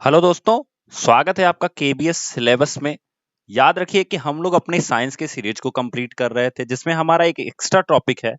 Hello दोस्तों, स्वागत है आपका केबीएस सिलेबस में। याद रखिए कि हम लोग अपने साइंस के सीरीज को कंप्लीट कर रहे थे जिसमें हमारा एक एक्स्ट्रा टॉपिक है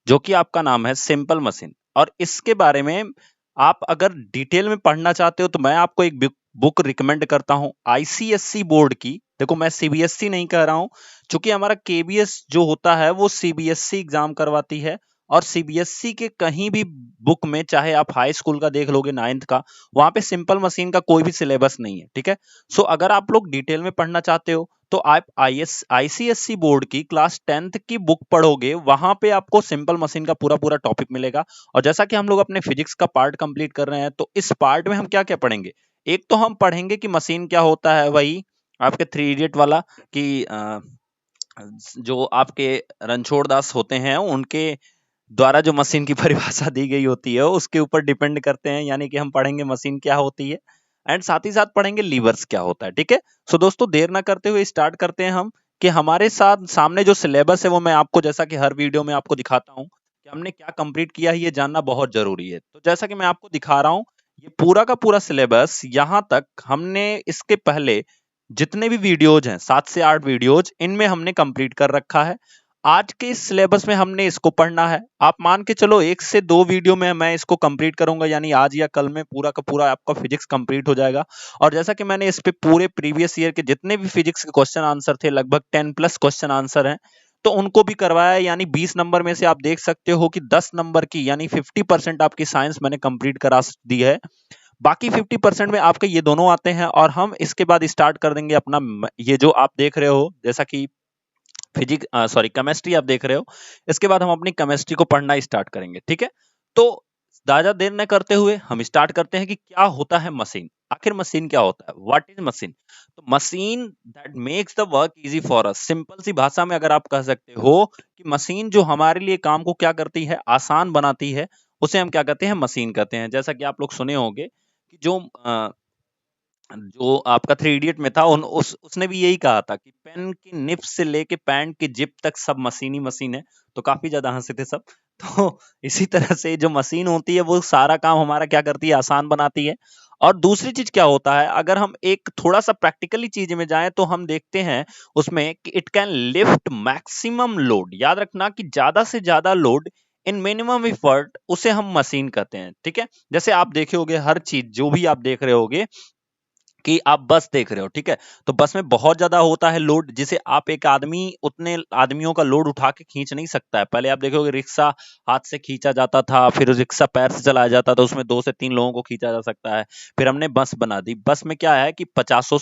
जो कि आपका नाम है सिंपल मशीन। और इसके बारे में आप अगर डिटेल में पढ़ना चाहते हो तो मैं आपको एक बुक रिकमेंड करता हूं आईसीएससी बोर्ड की। देखो, मैं सीबीएसई नहीं कह रहा हूं, क्योंकि हमारा केबीएस जो होता है वो सीबीएसई एग्जाम करवाती है। और सीबीएसई के कहीं भी बुक में, चाहे आप हाई स्कूल का देख लोगे, नाइन्थ का, वहां पे सिंपल मशीन का कोई भी सिलेबस नहीं है। ठीक है। सो अगर आप लोग डिटेल में पढ़ना चाहते हो तो आप आईसीएससी बोर्ड की क्लास 10th की बुक पढ़ोगे, वहां पे आपको सिंपल मशीन का पूरा पूरा टॉपिक मिलेगा। और जैसा कि हम लोग अपने फिजिक्स का पार्ट कंप्लीट कर रहे हैं, तो इस पार्ट में हम क्या क्या पढ़ेंगे। एक तो हम पढ़ेंगे कि मशीन क्या होता है, वही आपके थ्री इडियट वाला, कि जो आपके रणछोड़ दास होते हैं उनके द्वारा जो मशीन की परिभाषा दी गई होती है उसके ऊपर डिपेंड करते हैं, यानी कि हम पढ़ेंगे मशीन क्या होती है। एंड साथ ही साथ पढ़ेंगे लीवर्स क्या होता है। ठीक है। सो दोस्तों, देर ना करते हुए स्टार्ट करते हैं हम, कि हमारे साथ सामने जो सिलेबस है वो मैं आपको, जैसा कि हर वीडियो में आपको दिखाता हूँ कि हमने क्या कंप्लीट किया है, ये जानना बहुत जरूरी है। तो जैसा कि मैं आपको दिखा रहा हूँ, ये पूरा का पूरा सिलेबस यहाँ तक हमने इसके पहले जितने भी वीडियोज हैं, 7 से 8 वीडियोज, इनमें हमने कंप्लीट कर रखा है। आज के इस सिलेबस में हमने इसको पढ़ना है। आप मान के चलो 1 से 2 वीडियो में मैं इसको कंप्लीट करूंगा, यानी आज या कल में पूरा का पूरा आपका फिजिक्स कंप्लीट हो जाएगा। और जैसा कि मैंने इस पे पूरे प्रीवियस ईयर के जितने भी फिजिक्स के क्वेश्चन आंसर थे, लगभग 10+ क्वेश्चन आंसर हैं, तो उनको भी करवाया है। यानी 20 नंबर में से आप देख सकते हो कि 10 नंबर की, यानी 50% आपकी साइंस मैंने कंप्लीट करा दी है। बाकी 50% में आपके ये दोनों आते हैं। और हम इसके बाद स्टार्ट कर देंगे अपना ये जो आप देख रहे हो, जैसा कि फिजिक्स, सॉरी, केमिस्ट्री आप देख रहे हो। इसके बाद हम अपनी केमिस्ट्री को पढ़ना स्टार्ट करेंगे। ठीक है। तो ज्यादा देर न करते हुए हम स्टार्ट करते हैं कि क्या होता है मशीन। आखिर मशीन क्या होता है, व्हाट इज मशीन। तो machine that makes the work easy for us. Simple सी भाषा में अगर आप कह सकते हो कि मशीन जो हमारे लिए काम को क्या करती है, आसान बनाती है, उसे हम क्या कहते हैं, मशीन कहते हैं। जैसा कि आप लोग सुने होंगे कि जो आपका थ्री इडियट में था, उसने भी यही कहा था कि पेन की निब से लेके पैंट की जिप तक सब मशीन ही मशीन है। तो काफी ज्यादा हंसे थे सब। तो इसी तरह से जो मशीन होती है वो सारा काम हमारा क्या करती है, आसान बनाती है। और दूसरी चीज क्या होता है, अगर हम एक थोड़ा सा प्रैक्टिकली चीज में जाएं तो हम देखते हैं उसमें कि it can lift maximum load. याद रखना कि ज्यादा से ज्यादा लोड इन मिनिमम इफर्ट, उसे हम मशीन कहते हैं। ठीक है। जैसे आप देखे होगे, हर चीज जो भी आप देख रहे होगे, कि आप बस देख रहे हो, ठीक है, तो बस में बहुत ज्यादा होता है लोड, जिसे आप एक आदमी उतने आदमियों का लोड उठा के खींच नहीं सकता है। पहले आप देखोगे रिक्शा हाथ से खींचा जाता था, फिर रिक्शा पैर से चलाया जाता था, उसमें 2 से 3 लोगों को खींचा जा सकता है। फिर हमने बस बना दी। बस में क्या है कि 50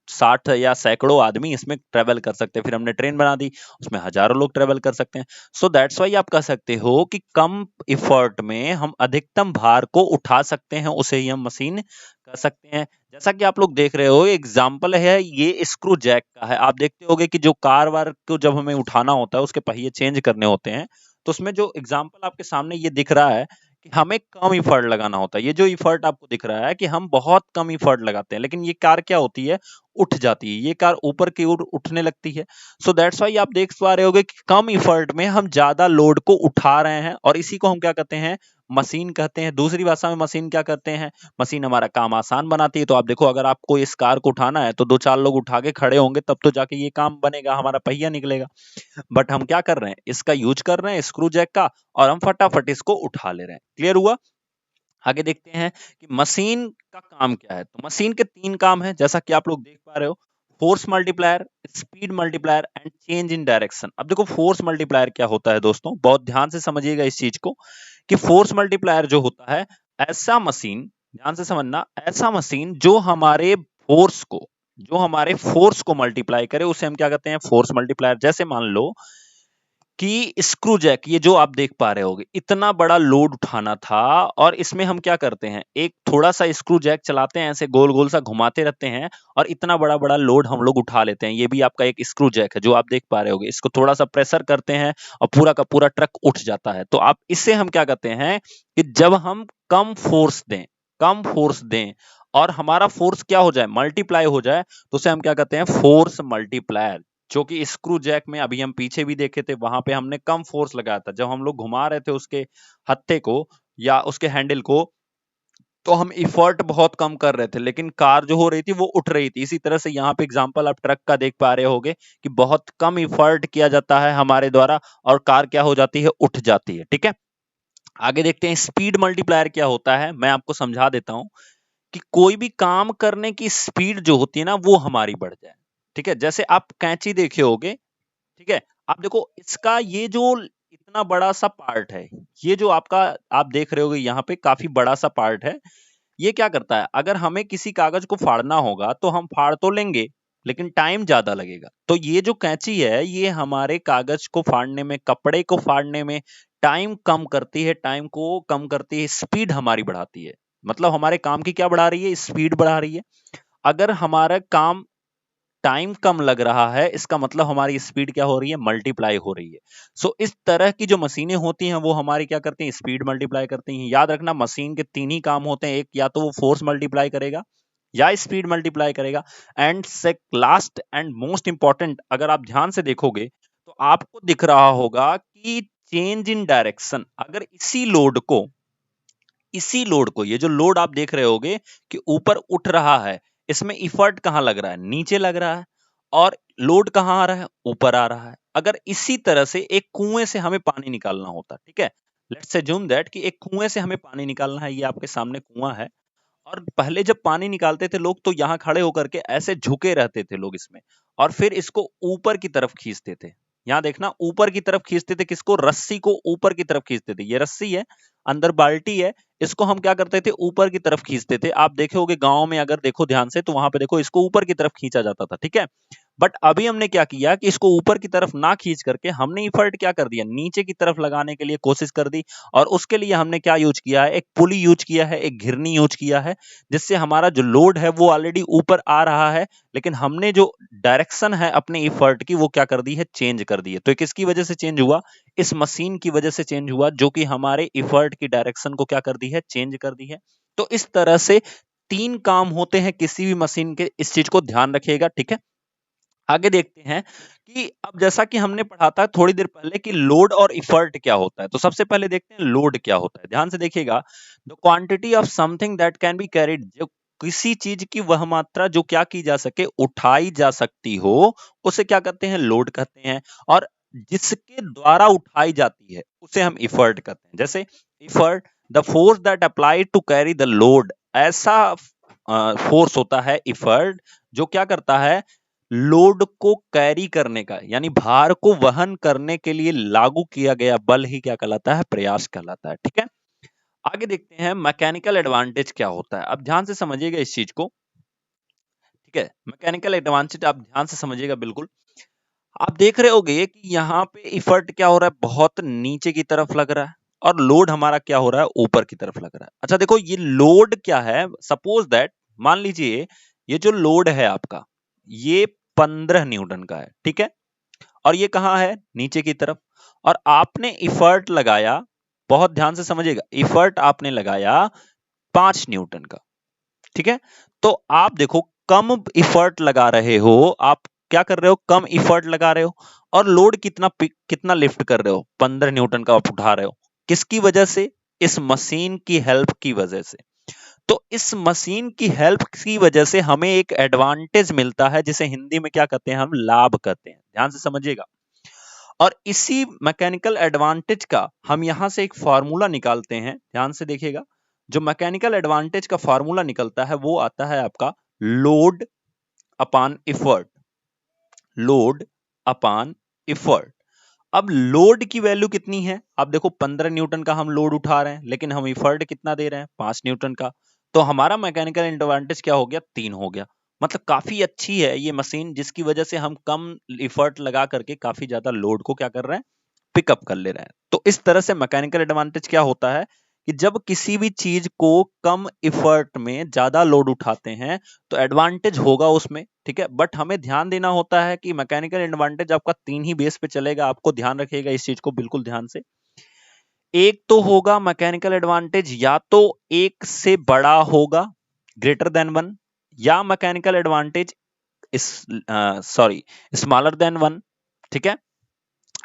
60 या सैकड़ों आदमी इसमें ट्रेवल कर सकते हैं। फिर हमने ट्रेन बना दी, उसमें हजारों लोग ट्रेवल कर सकते हैं। सो दैट्स वाई आप कह सकते हो कि कम इफर्ट में हम अधिकतम भार को उठा सकते हैं, उसे ही हम मशीन कर सकते हैं। जैसा कि आप लोग देख रहे हो, एग्जाम्पल है ये स्क्रू जैक का है। आप देखते होगे कि जो कार वार को जब हमें उठाना होता है, उसके पहिए चेंज करने होते हैं, तो उसमें जो एग्जाम्पल आपके सामने ये दिख रहा है कि हमें कम इफर्ट लगाना होता है। ये जो इफर्ट आपको दिख रहा है कि हम बहुत कम इफर्ट लगाते हैं, लेकिन ये कार क्या होती है, उठ जाती है। ये कार ऊपर की ओर उठने लगती है। सो दैट्स वाई आप देख पा रहे होगे कि कम इफर्ट में हम ज्यादा लोड को उठा रहे हैं, और इसी को हम क्या कहते हैं, मशीन कहते हैं। दूसरी भाषा में मशीन क्या करते हैं, मशीन हमारा काम आसान बनाती है। तो आप देखो, अगर आपको इस कार को उठाना है तो 2-4 लोग उठा के खड़े होंगे, तब तो जाके ये काम बनेगा, हमारा पहिया निकलेगा। बट हम क्या कर रहे हैं, इसका यूज कर रहे हैं स्क्रू जैक का, और हम फटाफट इसको उठा ले रहे हैं। क्लियर हुआ। आगे देखते हैं कि मशीन का काम क्या है। तो मशीन के 3 काम हैं, जैसा कि आप लोग देख पा रहे हो। Force multiplier, speed multiplier and change in direction. अब देखो, फोर्स मल्टीप्लायर क्या होता है दोस्तों, बहुत ध्यान से समझिएगा इस चीज को, कि फोर्स मल्टीप्लायर जो होता है, ऐसा मशीन, ध्यान से समझना, ऐसा मशीन जो हमारे फोर्स को मल्टीप्लाई करे, उसे हम क्या कहते हैं, फोर्स मल्टीप्लायर। जैसे मान लो कि स्क्रू जैक, ये जो आप देख पा रहे होगे, इतना बड़ा लोड उठाना था, और इसमें हम क्या करते हैं, एक थोड़ा सा स्क्रू जैक चलाते हैं, ऐसे गोल गोल सा घुमाते रहते हैं, और इतना बड़ा बड़ा लोड हम लोग उठा लेते हैं। ये भी आपका एक स्क्रू जैक है जो आप देख पा रहे होगे। इसको थोड़ा सा प्रेशर करते हैं और पूरा का पूरा ट्रक उठ जाता है। तो आप इससे हम क्या कहते हैं कि जब हम कम फोर्स दें और हमारा फोर्स क्या हो जाए, मल्टीप्लाई हो जाए, तो उसे हम क्या कहते हैं, फोर्स मल्टीप्लायर। जो कि स्क्रू जैक में अभी हम पीछे भी देखे थे, वहां पे हमने कम फोर्स लगाया था। जब हम लोग घुमा रहे थे उसके हत्थे को या उसके हैंडल को, तो हम इफर्ट बहुत कम कर रहे थे, लेकिन कार जो हो रही थी वो उठ रही थी। इसी तरह से यहाँ पे एग्जांपल आप ट्रक का देख पा रहे होगे कि बहुत कम इफर्ट किया जाता है हमारे द्वारा और कार क्या हो जाती है, उठ जाती है। ठीक है, आगे देखते हैं स्पीड मल्टीप्लायर क्या होता है। मैं आपको समझा देता हूं कि कोई भी काम करने की स्पीड जो होती है ना वो हमारी बढ़ जाए। ठीक है, जैसे आप कैंची देखे होगे, ठीक है, आप देखो इसका ये जो इतना बड़ा सा पार्ट है, ये जो आपका आप देख रहे होगे यहाँ पे काफी बड़ा सा पार्ट है, ये क्या करता है, अगर हमें किसी कागज को फाड़ना होगा तो हम फाड़ तो लेंगे लेकिन टाइम ज्यादा लगेगा। तो ये जो कैंची है ये हमारे कागज को फाड़ने में, कपड़े को फाड़ने में टाइम कम करती है, टाइम को कम करती है, स्पीड हमारी बढ़ाती है। मतलब हमारे काम की क्या बढ़ा रही है, स्पीड बढ़ा रही है। अगर हमारा काम टाइम कम लग रहा है, इसका मतलब हमारी स्पीड क्या हो रही है, मल्टीप्लाई हो रही है। सो इस तरह की जो मशीनें होती हैं वो हमारी क्या करती हैं, स्पीड मल्टीप्लाई करती हैं। याद रखना मशीन के तीन ही काम होते हैं, एक या तो वो फोर्स मल्टीप्लाई करेगा या स्पीड मल्टीप्लाई करेगा, and last and most important अगर आप ध्यान से देखोगे तो आपको दिख रहा होगा कि चेंज इन डायरेक्शन। अगर इसी लोड को ये जो लोड आप देख रहे होगे कि ऊपर उठ रहा है, इसमें इफर्ट कहां लग रहा है, नीचे लग रहा है, और लोड कहां आ रहा है, ऊपर आ रहा है। अगर इसी तरह से एक कुएं से हमें पानी निकालना होता, ठीक है, लेट्स अज्यूम दैट कि एक कुएं से हमें पानी निकालना है, ये आपके सामने कुआं है, और पहले जब पानी निकालते थे लोग तो यहाँ खड़े होकर के ऐसे झुके रहते थे लोग इसमें, और फिर इसको ऊपर की तरफ खींचते थे। यहाँ देखना, ऊपर की तरफ खींचते थे, किसको, रस्सी को ऊपर की तरफ खींचते थे। ये रस्सी है, अंदर बाल्टी है, इसको हम क्या करते थे, ऊपर की तरफ खींचते थे। आप देखे होगे गांव में, अगर देखो ध्यान से तो वहां पे देखो इसको ऊपर की तरफ खींचा जाता था। ठीक है, बट अभी हमने क्या किया कि इसको ऊपर की तरफ ना खींच करके हमने इफर्ट क्या कर दिया, नीचे की तरफ लगाने के लिए कोशिश कर दी। और उसके लिए हमने क्या यूज किया है, एक पुली यूज किया है, एक घिरनी यूज किया है, जिससे हमारा जो लोड है वो ऑलरेडी ऊपर आ रहा है, लेकिन हमने जो डायरेक्शन है अपने इफर्ट की वो क्या कर दी है, चेंज कर दी है। तो किसकी वजह से चेंज हुआ, इस मशीन की वजह से चेंज हुआ, जो कि हमारे इफर्ट की डायरेक्शन को क्या कर दी है, चेंज कर दी है। तो इस तरह से तीन काम होते हैं किसी भी मशीन के, इस चीज को ध्यान रखिएगा। ठीक है, आगे देखते हैं कि अब जैसा कि हमने पढ़ा था थोड़ी देर पहले कि लोड और इफर्ट क्या होता है, तो सबसे पहले देखते हैं लोड क्या होता है। ध्यान से देखिएगा, the quantity of something that can be carried, जो किसी चीज की वह मात्रा जो क्या की जा सके, उठाई जा सकती हो, उसे क्या कहते हैं, लोड कहते हैं। और जिसके द्वारा उठाई जाती है उसे हम इफर्ट कहते हैं। जैसे effort, the force that apply to carry the load, ऐसा फोर्स होता है इफर्ट जो क्या करता है, लोड को कैरी करने का, यानी भार को वहन करने के लिए लागू किया गया बल ही क्या कहलाता है, प्रयास कहलाता है। ठीक है, आगे देखते हैं मैकेनिकल एडवांटेज क्या होता है। अब ध्यान से समझिएगा इस चीज को। ठीक है, मैकेनिकल एडवांटेज आप ध्यान से समझिएगा बिल्कुल। आप देख रहे होगे कि यहाँ पे इफर्ट क्या हो रहा है, बहुत नीचे की तरफ लग रहा है, और लोड हमारा क्या हो रहा है, ऊपर की तरफ लग रहा है। अच्छा देखो, ये लोड क्या है, सपोज दैट, मान लीजिए ये जो लोड है आपका, ये 15 न्यूटन का है। ठीक है, और ये कहाँ है, नीचे की तरफ, और आपने इफर्ट लगाया, बहुत ध्यान से समझिएगा, इफर्ट आपने लगाया 5 न्यूटन का। ठीक है, तो आप देखो कम इफर्ट लगा रहे हो, आप क्या कर रहे हो, कम इफर्ट लगा रहे हो, और लोड कितना लिफ्ट कर रहे हो, 15 न्यूटन का आप उठा रहे हो। किसकी वजह से, इस मशीन की हेल्प की वजह से। तो इस मशीन की हेल्प की वजह से हमें एक एडवांटेज मिलता है, जिसे हिंदी में क्या कहते हैं, हम लाभ कहते हैं। ध्यान से समझिएगा, और इसी मैकेनिकल एडवांटेज का हम यहां से एक फॉर्मूला निकालते हैं। ध्यान से देखिएगा, जो मैकेनिकल एडवांटेज का फॉर्मूला निकलता है वो आता है आपका लोड अपान इफर्ट, लोड अपान इफर्ट। अब लोड की वैल्यू कितनी है, आप देखो 15 न्यूटन का हम लोड उठा रहे हैं, लेकिन हम इफर्ट कितना दे रहे हैं, 5 न्यूटन का। तो हमारा मैकेनिकल एडवांटेज क्या हो गया, 3 हो गया। मतलब काफी अच्छी है ये मशीन, जिसकी वजह से हम कम इफर्ट लगा करके काफी ज्यादा लोड को क्या कर रहे हैं, पिकअप कर ले रहे हैं। तो इस तरह से मैकेनिकल एडवांटेज क्या होता है कि जब किसी भी चीज को कम इफर्ट में ज्यादा लोड उठाते हैं तो एडवांटेज होगा उसमें। ठीक है, बट हमें ध्यान देना होता है कि मैकेनिकल एडवांटेज आपका 3 ही बेस पे चलेगा। आपको ध्यान रखिएगा इस चीज को बिल्कुल ध्यान से। एक तो होगा मैकेनिकल एडवांटेज या तो एक से बड़ा होगा, ग्रेटर देन वन, या मैकेनिकल एडवांटेज इस सॉरी स्मॉलर देन वन। ठीक है,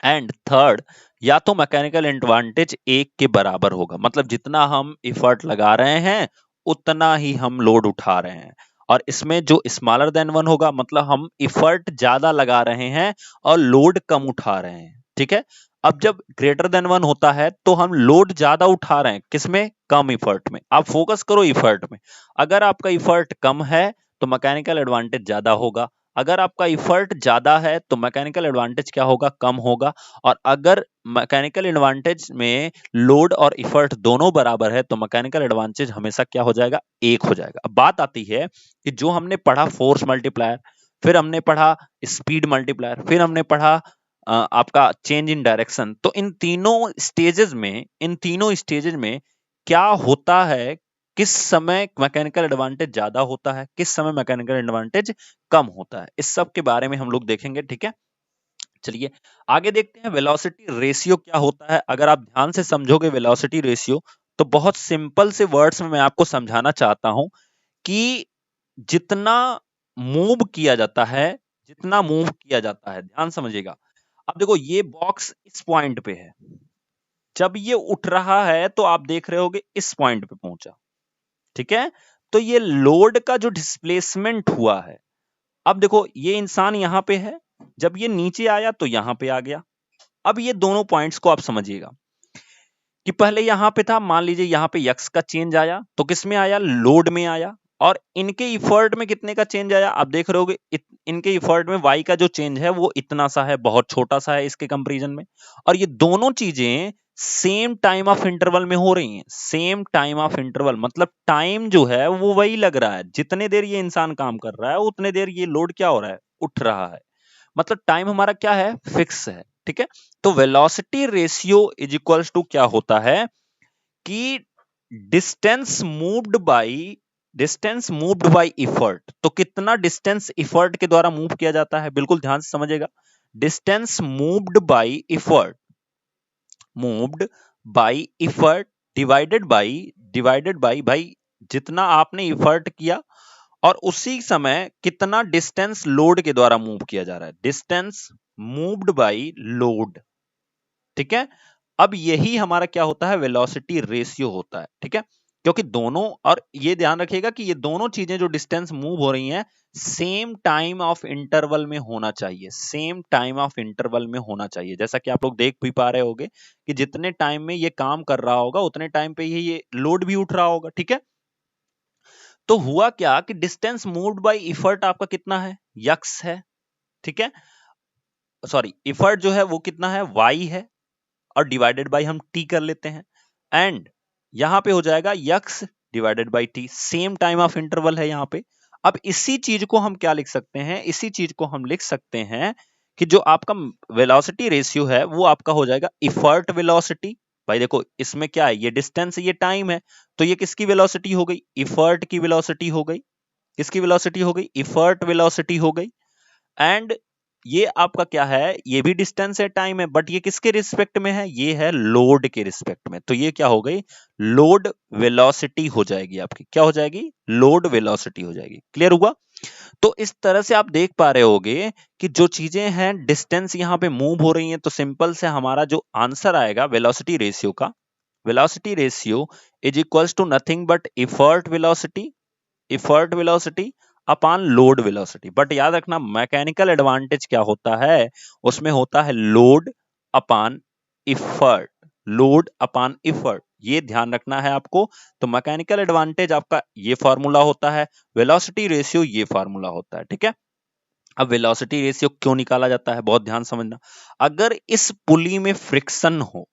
एंड थर्ड, या तो मैकेनिकल एडवांटेज एक के बराबर होगा, मतलब जितना हम इफर्ट लगा रहे हैं उतना ही हम लोड उठा रहे हैं। और इसमें जो स्मॉलर देन 1 होगा मतलब हम इफर्ट ज्यादा लगा रहे हैं और लोड कम उठा रहे हैं, ठीक है। अब जब ग्रेटर देन 1 होता है तो हम लोड ज्यादा उठा रहे हैं, किसमें? कम इफर्ट में। आप फोकस करो इफर्ट में। अगर आपका इफर्ट कम है तो मैकेनिकल एडवांटेज ज्यादा होगा, अगर आपका इफर्ट ज्यादा है तो मैकेनिकल एडवांटेज क्या होगा? कम होगा। और अगर मैकेनिकल एडवांटेज में लोड और इफर्ट दोनों बराबर है तो मैकेनिकल एडवांटेज हमेशा क्या हो जाएगा? एक हो जाएगा। अब बात आती है कि जो हमने पढ़ा फोर्स मल्टीप्लायर, फिर हमने पढ़ा स्पीड मल्टीप्लायर, फिर हमने पढ़ा आपका चेंज इन डायरेक्शन, तो इन तीनों स्टेजेस में क्या होता है? किस समय मैकेनिकल एडवांटेज ज्यादा होता है, किस समय मैकेनिकल एडवांटेज कम होता है, इस सब के बारे में हम लोग देखेंगे, ठीक है। चलिए आगे देखते हैं वेलोसिटी रेशियो क्या होता है। अगर आप ध्यान से समझोगे वेलोसिटी रेशियो तो बहुत सिंपल से वर्ड्स में मैं आपको समझाना चाहता हूं कि जितना मूव किया जाता है, ध्यान समझिएगा। अब देखो ये बॉक्स इस पॉइंट पे है, जब ये उठ रहा है तो आप देख रहे होगे इस पॉइंट पे पहुंचा, ठीक है। तो ये लोड का जो डिस्प्लेसमेंट हुआ है, अब देखो ये इंसान यहां पे है, जब ये नीचे आया तो यहां पे आ गया। अब ये दोनों पॉइंट्स को आप समझिएगा कि पहले यहां पे था, मान लीजिए यहां पे यक्स का चेंज आया तो किसमें आया? लोड में आया। और इनके इफर्ट में कितने का चेंज आया? आप देख रहे होगे इनके इफर्ट में वाई का जो चेंज है वो इतना सा है, बहुत छोटा सा है इसके कंपैरिजन में। और ये दोनों चीजें सेम टाइम ऑफ इंटरवल में हो रही हैं। सेम टाइम ऑफ इंटरवल मतलब टाइम जो है वो वही लग रहा है, जितने देर ये इंसान काम कर रहा है उतने देर ये लोड क्या हो रहा है? उठ रहा है। मतलब टाइम हमारा क्या है? फिक्स है, ठीक है। तो velocity ratio is equals to क्या होता है कि डिस्टेंस मूव्ड बाय इफर्ट। तो कितना डिस्टेंस इफर्ट के द्वारा मूव किया जाता है, बिल्कुल ध्यान से समझिएगा। Distance moved by effort divided by भाई जितना आपने इफर्ट किया और उसी समय कितना डिस्टेंस लोड के द्वारा मूव किया जा रहा है। डिस्टेंस मूव्ड बाय लोड, ठीक है। अब यही हमारा क्या होता है? वेलोसिटी रेशियो होता है, ठीक है। क्योंकि दोनों, और ये ध्यान रखिएगा कि ये दोनों चीजें जो डिस्टेंस मूव हो रही हैं सेम टाइम ऑफ इंटरवल में होना चाहिए, सेम टाइम ऑफ इंटरवल में होना चाहिए। जैसा कि आप लोग देख भी पा रहे होंगे कि जितने टाइम में ये काम कर रहा होगा उतने टाइम पे ही ये लोड भी उठ रहा होगा, ठीक है। तो हुआ क्या कि डिस्टेंस मूव्ड बाय इफर्ट आपका कितना है? यक्स है, ठीक है। सॉरी, इफर्ट जो है वो कितना है? वाई है। और डिवाइडेड बाय हम टी कर लेते हैं एंड यहां पे हो जाएगा x divided by T. Same time of interval है यहां पे। अब इसी चीज को हम क्या लिख सकते हैं? इसी चीज को हम लिख सकते हैं कि जो आपका वेलोसिटी रेशियो है वो आपका हो जाएगा इफर्ट वेलोसिटी। भाई देखो इसमें क्या है? ये डिस्टेंस, ये टाइम है, तो ये किसकी वेलोसिटी हो गई? इफर्ट की वेलोसिटी हो गई। किसकी वेलोसिटी हो गई? इफर्ट वेलोसिटी हो गई। एंड ये आपका क्या है? ये भी डिस्टेंस है, टाइम है, बट ये किसके रिस्पेक्ट में है? ये है लोड के रिस्पेक्ट में। तो ये क्या हो गई? लोड वेलोसिटी हो जाएगी आपकी। क्या हो जाएगी? लोड वेलोसिटी हो जाएगी। क्लियर हुआ? तो इस तरह से आप देख पा रहे होगे कि जो चीजें हैं डिस्टेंस यहां पे मूव हो रही हैं, तो सिंपल से हमारा जो आंसर आएगा वेलोसिटी रेशियो का, velocity ratio is equals to nothing but effort velocity upon load velocity. But याद रखना मैकेनिकल एडवांटेज क्या होता है? उसमें होता है लोड अपान इफर्ट, लोड अपान इफर्ट, ये ध्यान रखना है आपको। तो मैकेनिकल एडवांटेज आपका ये फॉर्मूला होता है, वेलोसिटी रेशियो ये फॉर्मूला होता है, ठीक है। अब वेलोसिटी रेशियो क्यों निकाला जाता है? बहुत ध्यान समझना। अगर इस पुली में फ्रिक्शन हो,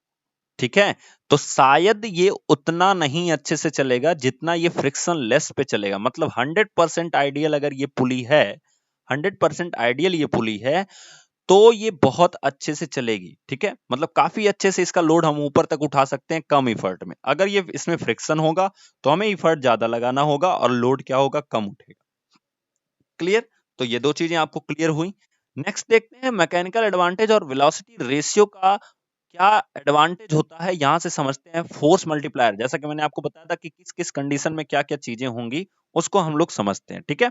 ठीक है, तो शायद ये उतना नहीं अच्छे से चलेगा जितना ये फ्रिक्शन लेस पे चलेगा। मतलब 100% आइडियल अगर ये पुली है, 100% आइडियल ये पुली है तो ये बहुत अच्छे से चलेगी, ठीक है। मतलब काफी अच्छे से इसका लोड हम ऊपर तक उठा सकते हैं कम इफर्ट में। अगर ये इसमें फ्रिक्शन होगा तो हमें इफर्ट ज्यादा लगाना होगा और लोड क्या होगा? कम उठेगा। क्लियर? तो ये दो चीजें आपको क्लियर हुई। नेक्स्ट देखते हैं मैकेनिकल एडवांटेज और वेलोसिटी रेशियो का क्या एडवांटेज होता है, यहां से समझते हैं फोर्स मल्टीप्लायर। जैसा कि मैंने आपको बताया था कि किस किस कंडीशन में क्या क्या चीजें होंगी उसको हम लोग समझते हैं, ठीक है।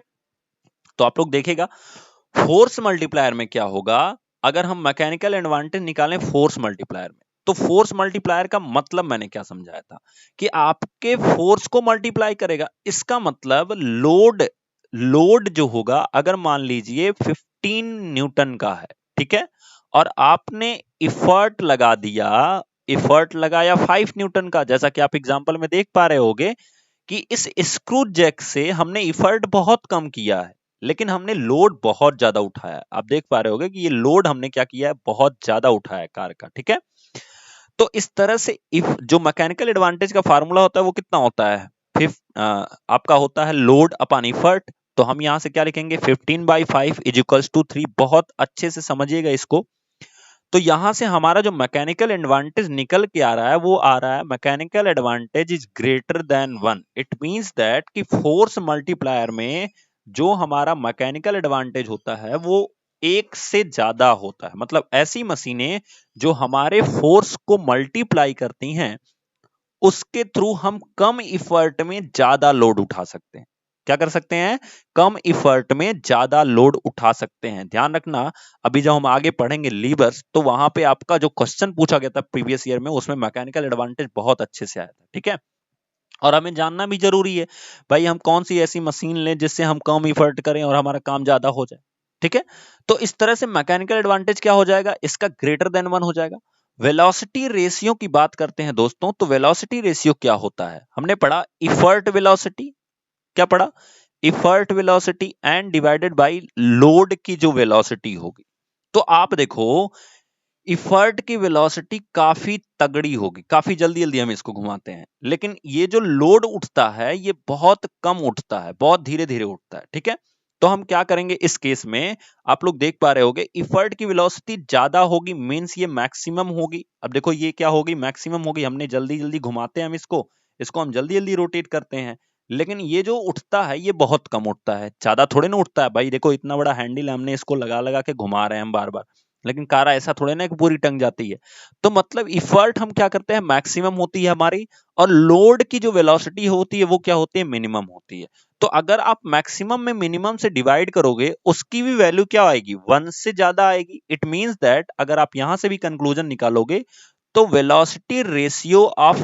तो आप लोग देखेगा फोर्स मल्टीप्लायर में क्या होगा। अगर हम मैकेनिकल एडवांटेज निकालें फोर्स मल्टीप्लायर में तो फोर्स मल्टीप्लायर का मतलब मैंने क्या समझाया था कि आपके फोर्स को मल्टीप्लाई करेगा। इसका मतलब लोड जो होगा, अगर मान लीजिए 15 न्यूटन का है, ठीक है, और आपने इफर्ट लगाया 5 न्यूटन का, जैसा कि आप एग्जांपल में देख पा रहे होगे कि इस स्क्रू जैक से हमने इफर्ट बहुत कम किया है, लेकिन हमने लोड बहुत ज्यादा उठाया है। आप देख पा रहे होगे कि ये लोड हमने क्या किया है, बहुत ज्यादा उठाया है कार का, ठीक है। तो इस तरह से इफ जो मैकेनिकल एडवांटेज का फार्मूला होता है वो कितना होता है, आपका होता है लोड अपॉन इफर्ट। तो हम यहां से क्या लिखेंगे, 15/5 इज इक्वल्स टू 3। बहुत अच्छे से समझिएगा इसको। तो यहां से हमारा जो मैकेनिकल एडवांटेज निकल के आ रहा है वो आ रहा है, mechanical advantage is greater than 1। It means that कि फोर्स मल्टीप्लायर में जो हमारा मैकेनिकल एडवांटेज होता है वो एक से ज्यादा होता है। मतलब ऐसी मशीनें जो हमारे फोर्स को मल्टीप्लाई करती हैं, उसके थ्रू हम कम इफर्ट में ज्यादा लोड उठा सकते हैं। क्या कर सकते हैं, कम इफर्ट में ज्यादा लोड उठा सकते हैं। ध्यान रखना, अभी जब हम आगे पढ़ेंगे लीवर्स, तो वहां पे आपका जो क्वेश्चन पूछा गया था प्रीवियस ईयर में, उसमें मैकेनिकल एडवांटेज बहुत अच्छे से आया था, ठीक है। और हमें जानना भी जरूरी है भाई, हम कौन सी ऐसी मशीन लें जिससे हम कम इफर्ट करें और हमारा काम ज्यादा हो जाए, ठीक है। तो इस तरह से मैकेनिकल एडवांटेज क्या हो जाएगा, इसका ग्रेटर देन 1 हो जाएगा। वेलोसिटी रेशियो की बात करते हैं दोस्तों, तो वेलोसिटी रेशियो क्या होता है, हमने पढ़ा इफर्ट वेलोसिटी, क्या पढ़ा, effort velocity and divided by load की जो वेलोसिटी होगी। तो आप देखो, इफर्ट की वेलोसिटी काफी तगड़ी होगी, काफी जल्दी जल्दी हम इसको घुमाते हैं, लेकिन ये जो लोड उठता है ये बहुत कम उठता है, बहुत धीरे धीरे उठता है, ठीक है। तो हम क्या करेंगे इस केस में, आप लोग देख पा रहे होगे इफर्ट की वेलोसिटी ज्यादा होगी, मींस ये मैक्सिमम होगी। अब देखो ये क्या होगी, मैक्सिमम होगी। हमने जल्दी जल्दी घुमाते हैं हम इसको हम जल्दी जल्दी रोटेट करते हैं, लेकिन ये जो उठता है ये बहुत कम उठता है, ज्यादा थोड़े ना उठता है भाई। देखो इतना बड़ा हैंडल हमने इसको लगा लगा के घुमा रहे हैं हम बार बार, लेकिन कार ऐसा थोड़े ना कि पूरी टंग जाती है। तो मतलब इफर्ट हम क्या करते हैं, मैक्सिमम होती है हमारी, और लोड की जो वेलोसिटी होती है वो क्या होती है, मिनिमम होती है। तो अगर आप मैक्सिमम में मिनिमम से डिवाइड करोगे, उसकी भी वैल्यू क्या आएगी, 1 से ज्यादा आएगी। इट मींस दैट अगर आप यहां से भी कंक्लूजन निकालोगे, तो velocity ratio of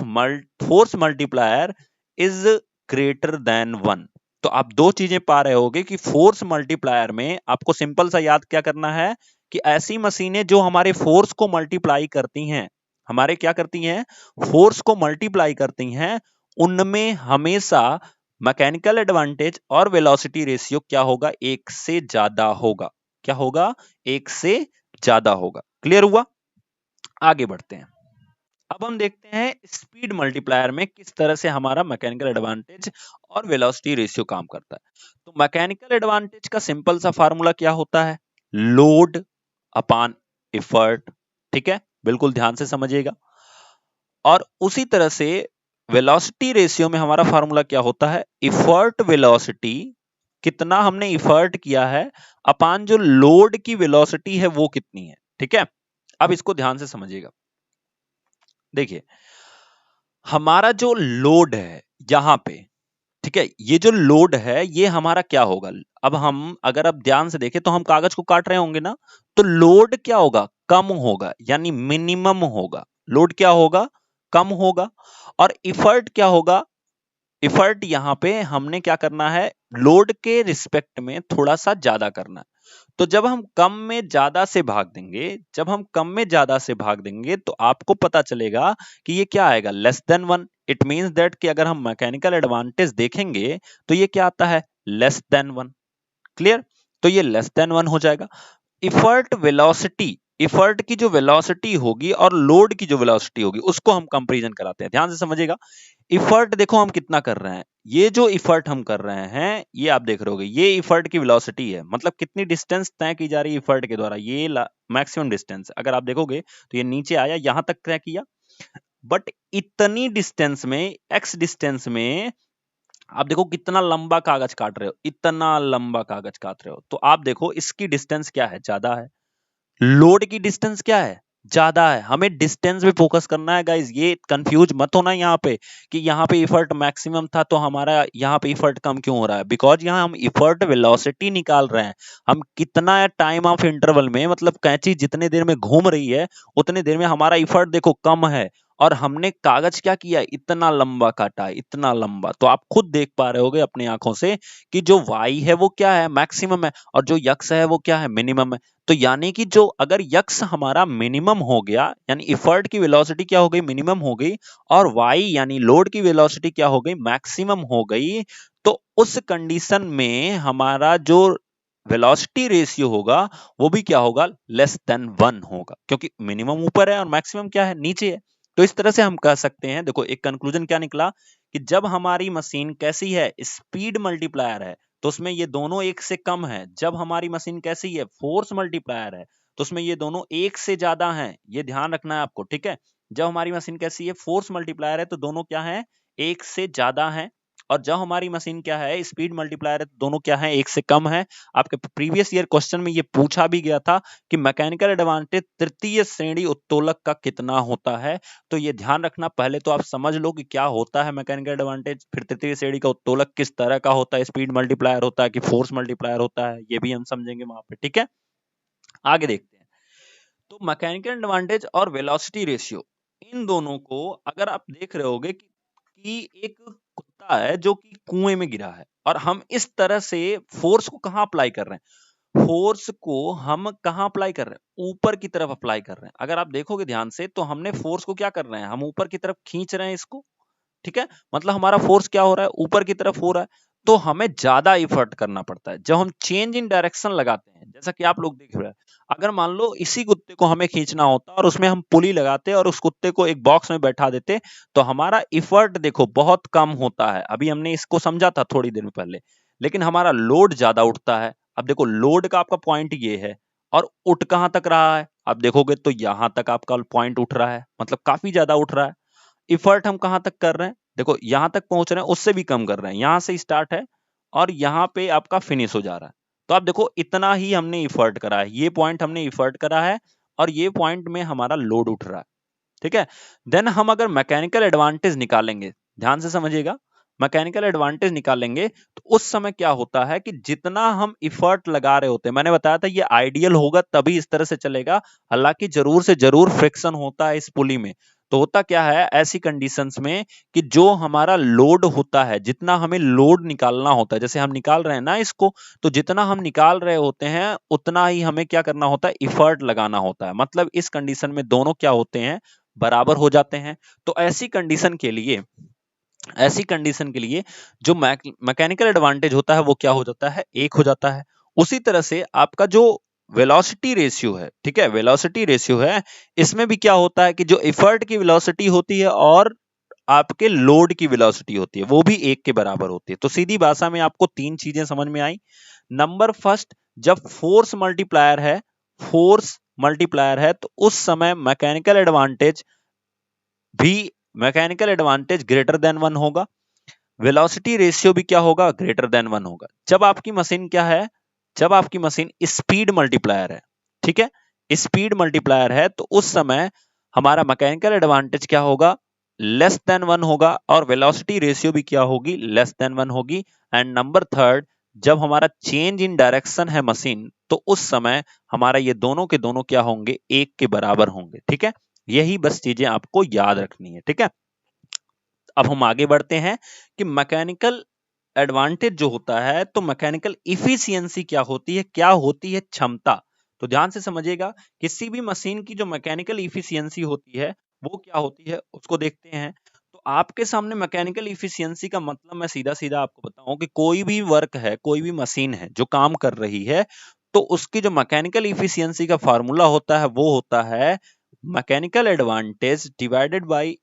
force multiplier is greater than 1। तो आप दो चीजें पा रहे होगे कि फोर्स मल्टीप्लायर में आपको सिंपल सा याद क्या करना है कि ऐसी मशीनें जो हमारे फोर्स को मल्टीप्लाई करती हैं, हमारे क्या करती हैं, फोर्स को मल्टीप्लाई करती हैं, उनमें हमेशा मैकेनिकल एडवांटेज और वेलोसिटी रेशियो क्या होगा, एक से ज्यादा होगा। क्या होगा, एक से ज्यादा होगा। क्लियर हुआ, आगे बढ़ते हैं। अब हम देखते हैं स्पीड मल्टीप्लायर में किस तरह से हमारा मैकेनिकल एडवांटेज और वेलोसिटी रेशियो काम करता है। तो मैकेनिकल एडवांटेज का सिंपल सा फार्मूला क्या होता है, लोड अपॉन इफर्ट, ठीक है, बिल्कुल ध्यान से समझिएगा। और उसी तरह से वेलोसिटी रेशियो में हमारा फार्मूला क्या होता है, इफर्ट वेलोसिटी, कितना हमने इफर्ट किया है, अपॉन जो लोड की वेलोसिटी है वो कितनी है, ठीक है। अब इसको ध्यान से समझिएगा। देखिए हमारा जो लोड है यहां पे, ठीक है, ये जो लोड है ये हमारा क्या होगा। अब हम अगर अब ध्यान से देखें तो हम कागज को काट रहे होंगे ना, तो लोड क्या होगा, कम होगा, यानी मिनिमम होगा। लोड क्या होगा, कम होगा। और इफर्ट क्या होगा, इफर्ट यहां पे हमने क्या करना है, लोड के रिस्पेक्ट में थोड़ा सा ज्यादा करना है। तो जब हम कम में ज्यादा से भाग देंगे, जब हम कम में ज्यादा से भाग देंगे, तो आपको पता चलेगा कि ये क्या आएगा, less than 1। It means that कि अगर हम मैकेनिकल एडवांटेज देखेंगे तो ये क्या आता है, लेस देन 1। क्लियर, तो ये लेस देन 1 हो जाएगा। इफर्ट वेलोसिटी, इफर्ट की जो वेलोसिटी होगी और लोड की जो वेलोसिटी होगी उसको हम कंपैरिजन कराते हैं। ध्यान से समझिएगा, इफर्ट देखो हम कितना कर रहे हैं, ये जो इफर्ट हम कर रहे हैं ये आप देख रहे होगे, ये इफर्ट की वेलोसिटी है, मतलब कितनी डिस्टेंस तय की जा रही है इफर्ट के द्वारा, ये मैक्सिमम डिस्टेंस अगर आप देखोगे तो ये नीचे आया, यहां तक तय किया। बट इतनी डिस्टेंस में, एक्स डिस्टेंस में आप देखो कितना लंबा कागज काट रहे हो, इतना लंबा कागज काट रहे हो, तो आप देखो इसकी डिस्टेंस क्या है, ज्यादा है। लोड की डिस्टेंस क्या है, ज्यादा है। हमें डिस्टेंस पे फोकस करना है गाइज, ये कंफ्यूज मत होना यहाँ पे कि यहाँ पे इफर्ट मैक्सिमम था तो हमारा यहाँ पे इफर्ट कम क्यों हो रहा है। बिकॉज यहाँ हम इफर्ट वेलोसिटी निकाल रहे हैं, हम कितना टाइम ऑफ इंटरवल में, मतलब कैंची जितने देर में घूम रही है उतने देर में हमारा इफर्ट देखो कम है, और हमने कागज क्या किया, इतना लंबा काटा, इतना लंबा। तो आप खुद देख पा रहे होगे अपनी आंखों से कि जो वाई है वो क्या है, मैक्सिमम है, और जो यक्स है वो क्या है, मिनिमम है। तो यानी कि जो अगर यक्स हमारा मिनिमम हो गया, यानी इफर्ट की वेलोसिटी क्या हो गई, मिनिमम हो गई, और वाई यानी लोड की वेलोसिटी क्या हो गई, मैक्सिमम हो गई, तो उस कंडीशन में हमारा जो वेलोसिटी रेशियो होगा वो भी क्या होगा, लेस देन 1 होगा, क्योंकि मिनिमम ऊपर है और मैक्सिमम क्या है, नीचे है। तो इस तरह से हम कह सकते हैं, देखो एक कंक्लूजन क्या निकला कि जब हमारी मशीन कैसी है, स्पीड मल्टीप्लायर है, तो उसमें ये दोनों एक से कम है। जब हमारी मशीन कैसी है, फोर्स मल्टीप्लायर है, तो उसमें ये दोनों एक से ज्यादा हैं। ये ध्यान रखना है आपको, ठीक है। जब हमारी मशीन कैसी है, फोर्स मल्टीप्लायर है, तो दोनों क्या है, एक से ज्यादा हैं। और जब हमारी मशीन क्या है, स्पीड मल्टीप्लायर है, तो दोनों क्या है, एक से कम है। आपके प्रीवियस ईयर क्वेश्चन में ये पूछा भी गया था कि मैकेनिकल एडवांटेज तृतीय श्रेणी उत्तोलक का कितना होता है। तो ये ध्यान रखना, पहले तो आप समझ लो कि क्या होता है मैकेनिकल एडवांटेज, फिर तृतीय श्रेणी का उत्तोलक किस तरह का होता है, स्पीड मल्टीप्लायर होता है कि फोर्स मल्टीप्लायर होता है, ये भी हम समझेंगे वहां पे, ठीक है। आगे देखते हैं। तो मैकेनिकल एडवांटेज और वेलोसिटी रेशियो, इन दोनों को अगर आप देख रहे होगे कि एक कुत्ता है जो कि कुएं में गिरा है, और हम इस तरह से फोर्स को कहां अप्लाई कर रहे हैं, फोर्स को हम कहां अप्लाई कर रहे हैं, ऊपर की तरफ अप्लाई कर रहे हैं। अगर आप देखोगे ध्यान से तो हमने फोर्स को क्या कर रहे हैं, हम ऊपर की तरफ खींच रहे हैं इसको, ठीक है। मतलब हमारा फोर्स क्या हो रहा है, ऊपर की तरफ हो रहा है। तो हमें ज्यादा इफर्ट करना पड़ता है जब हम चेंज इन डायरेक्शन लगाते हैं, जैसा कि आप लोग देख रहे हैं। अगर मान लो इसी कुत्ते को हमें खींचना होता और उसमें हम पुली लगाते और उस कुत्ते को एक बॉक्स में बैठा देते, तो हमारा इफर्ट देखो बहुत कम होता है। अभी हमने इसको समझा था थोड़ी देर पहले, लेकिन हमारा लोड ज्यादा उठता है। अब देखो लोड का आपका पॉइंट ये है, और उठ कहां तक रहा है, आप देखोगे तो यहां तक आपका पॉइंट उठ रहा है, मतलब काफी ज्यादा उठ रहा है। इफर्ट हम कहां तक कर रहे हैं, देखो यहां तक पहुंच रहे हैं, उससे भी कम कर रहे हैं, यहां से स्टार्ट है और यहां पे आपका फिनिश हो जा रहा है। तो आप देखो इतना ही हमने इफर्ट करा है, ये पॉइंट हमने इफर्ट करा है, और ये पॉइंट में हमारा लोड उठ रहा है, ठीक है। देन हम अगर मैकेनिकल एडवांटेज निकालेंगे, ध्यान से समझिएगा, मैकेनिकल एडवांटेज निकालेंगे तो उस समय क्या होता है कि जितना हम इफर्ट लगा रहे होते हैं, मैंने बताया था ये आइडियल होगा तभी इस तरह से चलेगा, हालांकि जरूर से जरूर फ्रिक्शन होता है इस पुली में। तो होता क्या है ऐसी कंडीशंस में कि जो हमारा लोड होता है, जितना हमें लोड निकालना होता है, जैसे हम निकाल रहे हैं ना इसको, तो जितना हम निकाल रहे होते हैं उतना ही हमें क्या करना होता है, इफर्ट लगाना होता है। मतलब इस कंडीशन में दोनों क्या होते हैं, बराबर हो जाते हैं। तो ऐसी कंडीशन के लिए जो मैकेनिकल एडवांटेज होता है वो क्या हो जाता है, एक हो जाता है। उसी तरह से आपका जो वेलोसिटी रेशियो है, ठीक है, वेलोसिटी रेशियो है, इसमें भी क्या होता है कि जो इफर्ट की वेलोसिटी होती है और आपके लोड की वेलोसिटी होती है वो भी एक के बराबर होती है। तो सीधी भाषा में आपको तीन चीजें समझ में आई। नंबर फर्स्ट, जब फोर्स मल्टीप्लायर है तो उस समय मैकेनिकल एडवांटेज ग्रेटर देन 1 होगा, वेलोसिटी रेशियो भी क्या होगा, ग्रेटर देन 1 होगा। जब आपकी मशीन क्या है, जब आपकी मशीन स्पीड मल्टीप्लायर है, ठीक है, स्पीड मल्टीप्लायर है, तो उस समय हमारा मैकेनिकल एडवांटेज क्या होगा, लेस देन 1 होगा, और वेलोसिटी रेशियो भी क्या होगी, लेस देन 1 होगी। एंड नंबर थर्ड, जब हमारा चेंज इन डायरेक्शन है मशीन, तो उस समय हमारा ये दोनों के दोनों क्या होंगे, एक के बराबर होंगे, ठीक है। यही बस चीजें आपको याद रखनी है, ठीक है। अब हम आगे बढ़ते हैं कि मैकेनिकल एडवांटेज जो होता है, तो मैकेनिकल इफिशियंसी क्या होती है, क्या होती है क्षमता। तो ध्यान से समझिएगा, किसी भी मशीन की जो मैकेनिकल इफिशियंसी होती है वो क्या होती है उसको देखते हैं। तो आपके सामने मैकेनिकल इफिशियंसी का मतलब मैं सीधा सीधा आपको बताऊं कि कोई भी वर्क है, कोई भी मशीन है जो काम कर रही है, तो उसकी जो मैकेनिकल इफिशियंसी का फार्मूला होता है वो होता है mechanical advantage divided by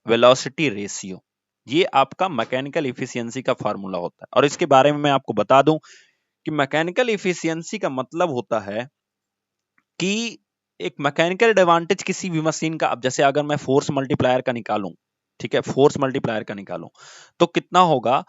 velocity ratio. ये आपका मैकेनिकल इफिशियंसी का फार्मूला होता है। और इसके बारे में मैं आपको बता दूं कि मैकेनिकल इफिशियंसी का मतलब होता है कि एक मैकेनिकल एडवांटेज किसी भी मशीन का, अब जैसे अगर मैं फोर्स मल्टीप्लायर का निकालूं, ठीक है, फोर्स मल्टीप्लायर का निकालूं तो कितना होगा,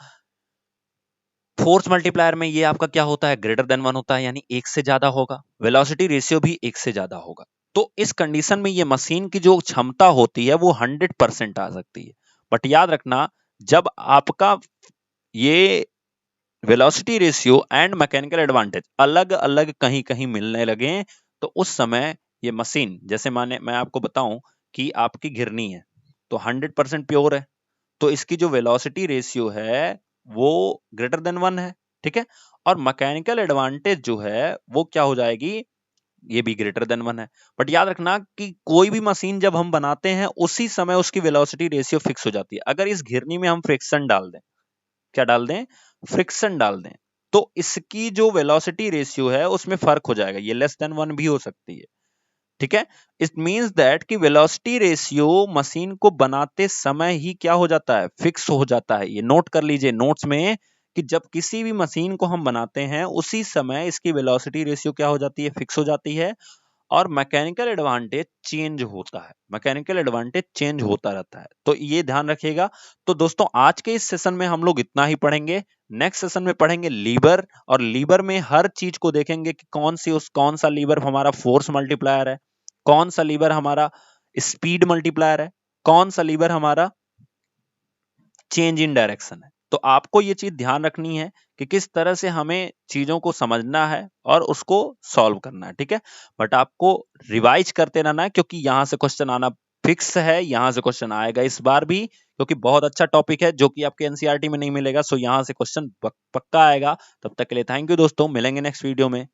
फोर्स मल्टीप्लायर में ये आपका क्या होता है, ग्रेटर देन 1 होता है, यानी एक से ज्यादा होगा। वेलोसिटी रेशियो भी एक से ज्यादा होगा। तो इस कंडीशन में ये मशीन की जो क्षमता होती है वो 100% आ सकती है। बट याद रखना, जब आपका ये velocity ratio and mechanical advantage अलग अलग कहीं कहीं मिलने लगे, तो उस समय ये मशीन, जैसे माने मैं आपको बताऊं कि आपकी घिरनी है तो 100% प्योर है, तो इसकी जो वेलोसिटी रेशियो है वो ग्रेटर देन 1 है, ठीक है। और मैकेनिकल एडवांटेज जो है वो क्या हो जाएगी, ये भी ग्रेटर देन 1 है। बट याद रखना कि कोई भी मशीन जब हम बनाते हैं उसी समय उसकी वेलोसिटी रेशियो फिक्स हो जाती है। अगर इस घिरनी में हम फ्रिक्शन डाल दें, क्या डाल दें, फ्रिक्शन डाल दें, तो इसकी जो वेलोसिटी रेशियो है उसमें फर्क हो जाएगा, ये लेस देन 1 भी हो सकती है, ठीक है। इट मींस दैट कि वेलोसिटी रेशियो मशीन को बनाते समय ही क्या हो जाता है, फिक्स हो जाता है। ये नोट कर लीजिए नोट्स में कि जब किसी भी मशीन को हम बनाते हैं उसी समय इसकी वेलोसिटी रेशियो क्या हो जाती है, फिक्स हो जाती है। और मैकेनिकल एडवांटेज चेंज होता है, मैकेनिकल एडवांटेज चेंज होता रहता है, तो ये ध्यान रखिएगा। तो दोस्तों आज के इस सेशन में हम लोग इतना ही पढ़ेंगे। नेक्स्ट सेशन में पढ़ेंगे लीवर, और लीवर में हर चीज को देखेंगे कि कौन सा लीवर हमारा फोर्स मल्टीप्लायर है, कौन सा लीवर हमारा स्पीड मल्टीप्लायर है, कौन सा लीवर हमारा चेंज इन डायरेक्शन है। तो आपको ये चीज ध्यान रखनी है कि किस तरह से हमें चीजों को समझना है और उसको सॉल्व करना है, ठीक है। बट आपको रिवाइज करते रहना है क्योंकि यहां से क्वेश्चन आना फिक्स है, यहां से क्वेश्चन आएगा इस बार भी, क्योंकि बहुत अच्छा टॉपिक है जो कि आपके एनसीईआरटी में नहीं मिलेगा। सो यहां से क्वेश्चन पक्का आएगा। तब तक के लिए थैंक यू दोस्तों, मिलेंगे नेक्स्ट वीडियो में।